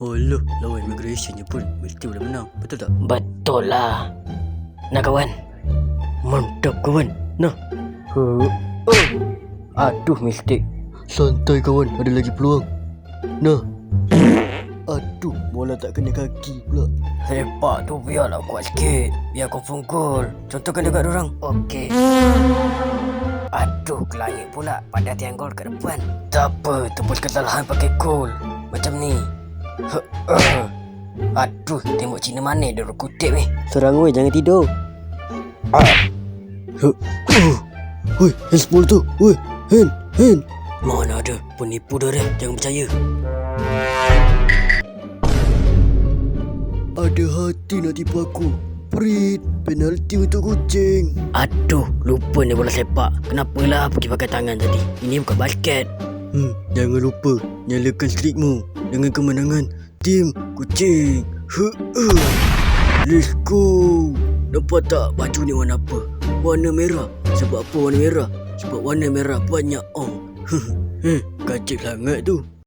Alah, lawan immigration je pun mesti boleh menang. Betul tak? Betul lah. Nah kawan. Mantap kawan. Nah. Aduh, mistake. Santai kawan, ada lagi peluang. Nah. Aduh, bola tak kena kaki pula. Sepak tu biarlah kuat sikit. Biar confirm gol. Contohkan dekat dorang. Okey. Aduh, ke langit pula. Pada tiang gol kat depan. Tak apa, tebus kesalahan pakai gol. Macam ni. Aduh, tembok Cina mana dia kutip ni. Serang weh, jangan tidur. Weh, handball tu. Weh, hand. Mana ada, penipu dah dia. Jangan percaya. Ada hati nak tipu aku. Prit, penalti untuk kucing. Aduh, lupa ni bola sepak. Kenapalah pergi pakai tangan tadi. Ini bukan basket. Jangan lupa nyalakan streakmu dengan kemenangan tim kucing. Let's go. Nampak tak baju ni warna apa? Warna merah. Sebab apa warna merah? Sebab warna merah banyak ong. Kacik sangat tu.